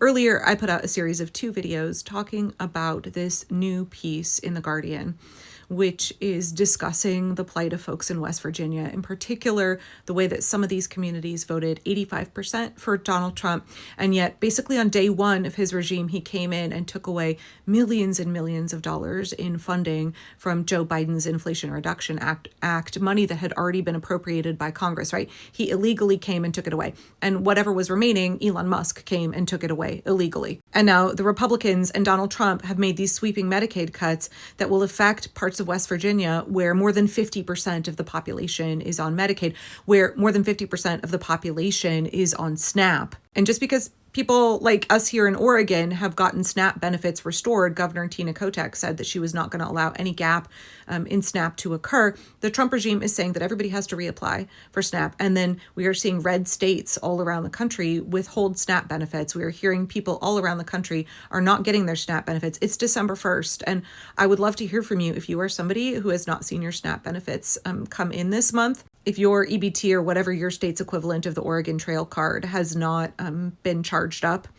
Earlier, I put out a series of 2 videos talking about this new piece in The Guardian, which is discussing the plight of folks in West Virginia, in particular, the way that some of these communities voted 85% for Donald Trump. And yet, basically on day 1 of his regime, he came in and took away millions and millions of dollars in funding from Joe Biden's Inflation Reduction Act, money that had already been appropriated by Congress, right? He illegally came and took it away. And whatever was remaining, Elon Musk came and took it away illegally. And now the Republicans and Donald Trump have made these sweeping Medicaid cuts that will affect parts of West Virginia, where more than 50% of the population is on Medicaid, where more than 50% of the population is on SNAP. And just because people like us here in Oregon have gotten SNAP benefits restored, Governor Tina Kotek said that she was not going to allow any gap in SNAP to occur. The Trump regime is saying that everybody has to reapply for SNAP. And then we are seeing red states all around the country withhold SNAP benefits. We are hearing people all around the country are not getting their SNAP benefits. It's December 1st. And I would love to hear from you if you are somebody who has not seen your SNAP benefits come in this month. If your EBT or whatever your state's equivalent of the Oregon Trail card has not been charged up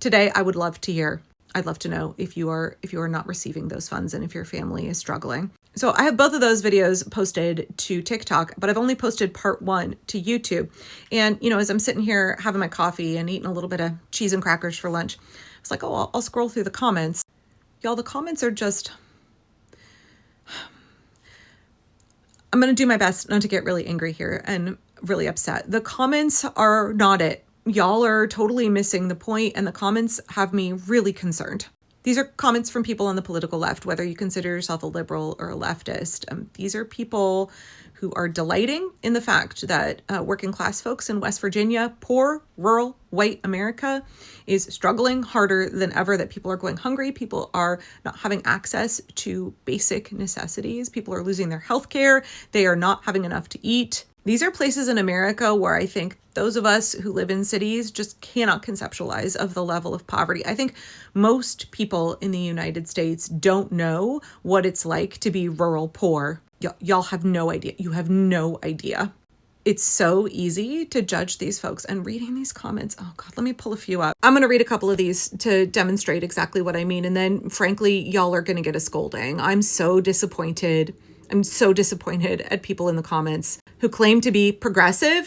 today, I would love to hear. I'd love to know if you are not receiving those funds and if your family is struggling. So I have both of those videos posted to TikTok, but I've only posted part 1 to YouTube. And, as I'm sitting here having my coffee and eating a little bit of cheese and crackers for lunch, I was like, oh, I'll scroll through the comments. Y'all, the comments are just... I'm going to do my best not to get really angry here and really upset. The comments are not it. Y'all are totally missing the point, and the comments have me really concerned. These are comments from people on the political left, whether you consider yourself a liberal or a leftist. These are people who are delighting in the fact that working class folks in West Virginia, poor, rural, white America is struggling harder than ever, that people are going hungry. People are not having access to basic necessities. People are losing their health care. They are not having enough to eat. These are places in America where I think those of us who live in cities just cannot conceptualize of the level of poverty. I think most people in the United States don't know what it's like to be rural poor. Y'all have no idea. You have no idea. It's so easy to judge these folks, and reading these comments, oh God, let me pull a few up. I'm going to read a couple of these to demonstrate exactly what I mean. And then frankly, y'all are going to get a scolding. I'm so disappointed at people in the comments who claim to be progressive,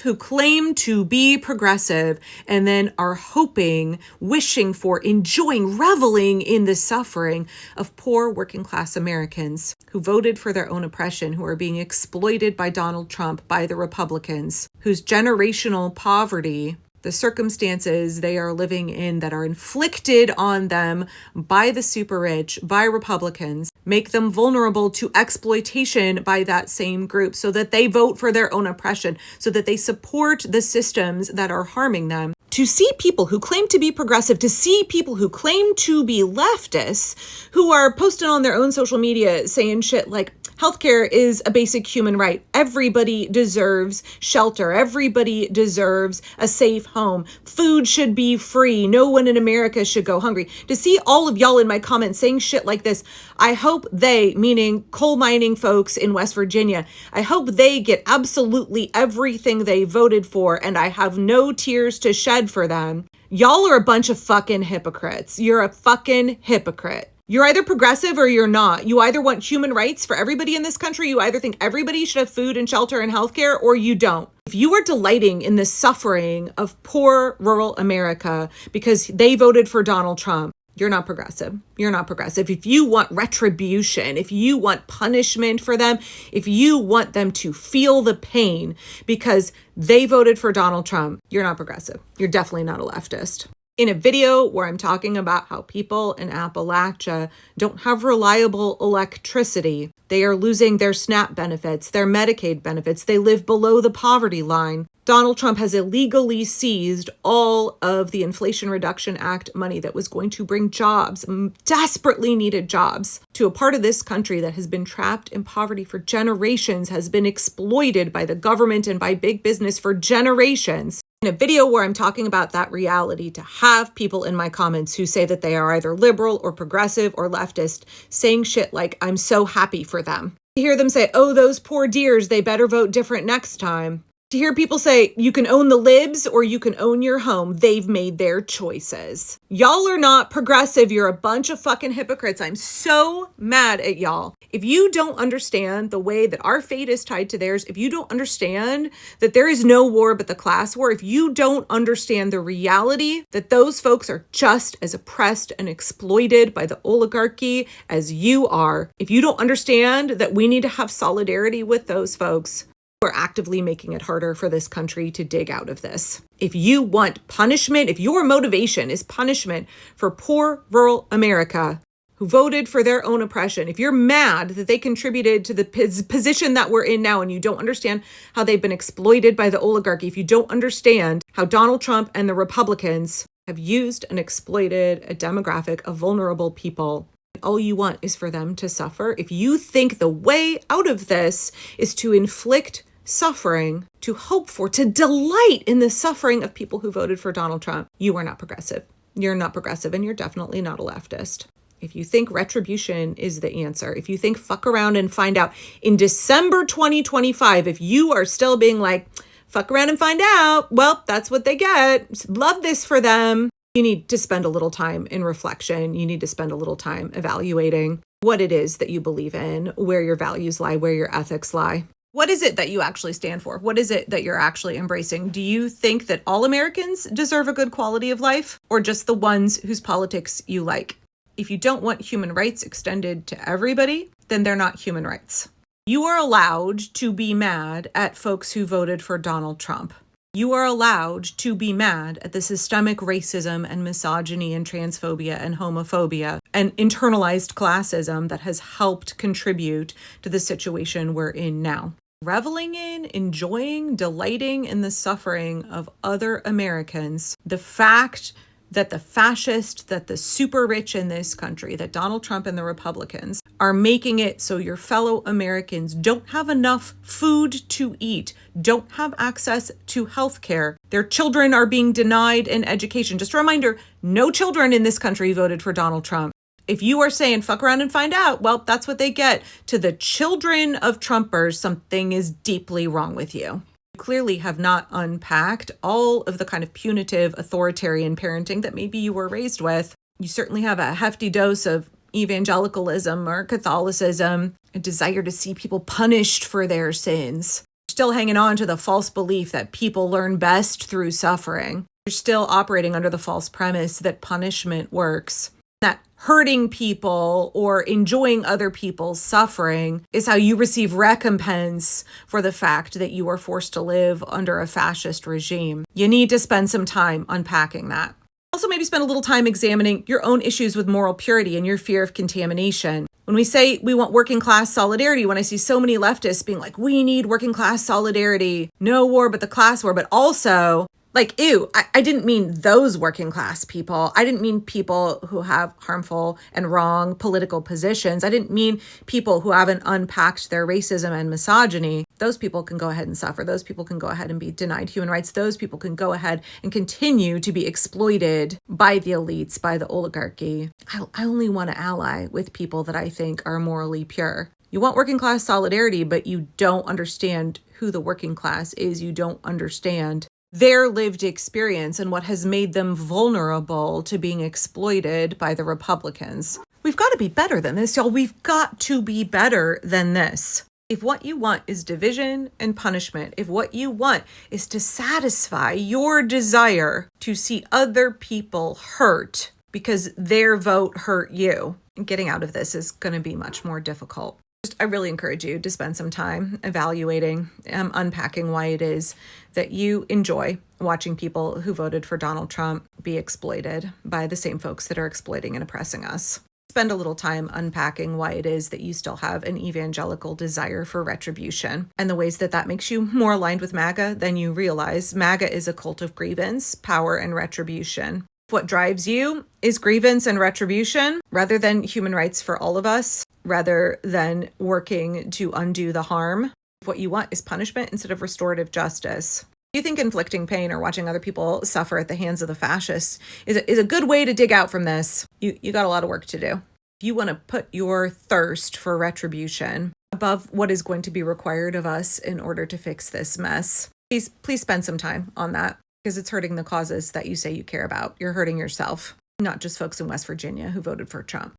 and then are hoping, wishing for, enjoying, reveling in the suffering of poor working class Americans who voted for their own oppression, who are being exploited by Donald Trump, by the Republicans, whose generational poverty, the circumstances they are living in that are inflicted on them by the super rich, by Republicans, make them vulnerable to exploitation by that same group so that they vote for their own oppression, so that they support the systems that are harming them. To see people who claim to be progressive, to see people who claim to be leftists, who are posting on their own social media saying shit like, healthcare is a basic human right. Everybody deserves shelter. Everybody deserves a safe home. Food should be free. No one in America should go hungry. To see all of y'all in my comments saying shit like this, I hope they, meaning coal mining folks in West Virginia, I hope they get absolutely everything they voted for, and I have no tears to shed for them. Y'all are a bunch of fucking hypocrites. You're a fucking hypocrite. You're either progressive or you're not. You either want human rights for everybody in this country, you either think everybody should have food and shelter and healthcare, or you don't. If you are delighting in the suffering of poor rural America because they voted for Donald Trump, you're not progressive. You're not progressive. If you want retribution, if you want punishment for them, if you want them to feel the pain because they voted for Donald Trump, you're not progressive. You're definitely not a leftist. In a video where I'm talking about how people in Appalachia don't have reliable electricity, they are losing their SNAP benefits, their Medicaid benefits, they live below the poverty line. Donald Trump has illegally seized all of the Inflation Reduction Act money that was going to bring jobs, desperately needed jobs, to a part of this country that has been trapped in poverty for generations, has been exploited by the government and by big business for generations. In a video where I'm talking about that reality, to have people in my comments who say that they are either liberal or progressive or leftist saying shit like, I'm so happy for them. To hear them say, oh, those poor dears, they better vote different next time. To To hear people say you can own the libs or you can own your home, they've made their choices. Y'all are not progressive. You're a bunch of fucking hypocrites. I'm so mad at y'all. If you don't understand the way that our fate is tied to theirs, if you don't understand that there is no war but the class war, if you don't understand the reality that those folks are just as oppressed and exploited by the oligarchy as you are, if you don't understand that we need to have solidarity with those folks, we're actively making it harder for this country to dig out of this. If you want punishment, if your motivation is punishment for poor rural America who voted for their own oppression, if you're mad that they contributed to the position that we're in now and you don't understand how they've been exploited by the oligarchy, if you don't understand how Donald Trump and the Republicans have used and exploited a demographic of vulnerable people, all you want is for them to suffer. If you think the way out of this is to inflict suffering, to hope for, to delight in the suffering of people who voted for Donald Trump, you are not progressive. You're not progressive, and you're definitely not a leftist. If you think retribution is the answer, if you think fuck around and find out in December 2025, if you are still being like, fuck around and find out, well, that's what they get. Love this for them. You need to spend a little time in reflection. You need to spend a little time evaluating what it is that you believe in, where your values lie, where your ethics lie. What is it that you actually stand for? What is it that you're actually embracing? Do you think that all Americans deserve a good quality of life, or just the ones whose politics you like? If you don't want human rights extended to everybody, then they're not human rights. You are allowed to be mad at folks who voted for Donald Trump. You are allowed to be mad at the systemic racism and misogyny and transphobia and homophobia and internalized classism that has helped contribute to the situation we're in now. Reveling in, enjoying, delighting in the suffering of other Americans, the fact that the fascist, that the super rich in this country, that Donald Trump and the Republicans are making it so your fellow Americans don't have enough food to eat, don't have access to health care. Their children are being denied an education. Just a reminder, no children in this country voted for Donald Trump. If you are saying fuck around and find out, well, that's what they get. To the children of Trumpers, something is deeply wrong with you. You clearly have not unpacked all of the kind of punitive authoritarian parenting that maybe you were raised with. You certainly have a hefty dose of evangelicalism or Catholicism, a desire to see people punished for their sins. You're still hanging on to the false belief that people learn best through suffering. You're still operating under the false premise that punishment works, that hurting people or enjoying other people's suffering is how you receive recompense for the fact that you are forced to live under a fascist regime. You need to spend some time unpacking that. Also, maybe spend a little time examining your own issues with moral purity and your fear of contamination. When we say we want working class solidarity, when I see so many leftists being like, we need working class solidarity, no war but the class war, but also like, ew, I didn't mean those working class people. I didn't mean people who have harmful and wrong political positions. I didn't mean people who haven't unpacked their racism and misogyny. Those people can go ahead and suffer. Those people can go ahead and be denied human rights. Those people can go ahead and continue to be exploited by the elites, by the oligarchy. I only want to ally with people that I think are morally pure. You want working class solidarity, but you don't understand who the working class is. You don't understand their lived experience and what has made them vulnerable to being exploited by the Republicans. We've got to be better than this, y'all. We've got to be better than this. If what you want is division and punishment, if what you want is to satisfy your desire to see other people hurt because their vote hurt you, getting out of this is going to be much more difficult. I really encourage you to spend some time evaluating, unpacking why it is that you enjoy watching people who voted for Donald Trump be exploited by the same folks that are exploiting and oppressing us. Spend a little time unpacking why it is that you still have an evangelical desire for retribution and the ways that that makes you more aligned with MAGA than you realize. MAGA is a cult of grievance, power, and retribution. What drives you is grievance and retribution rather than human rights for all of us, rather than working to undo the harm. What you want is punishment instead of restorative justice. You think inflicting pain or watching other people suffer at the hands of the fascists is a good way to dig out from this. You got a lot of work to do. If you want to put your thirst for retribution above what is going to be required of us in order to fix this mess, Please spend some time on that, because it's hurting the causes that you say you care about. You're hurting yourself, not just folks in West Virginia who voted for Trump.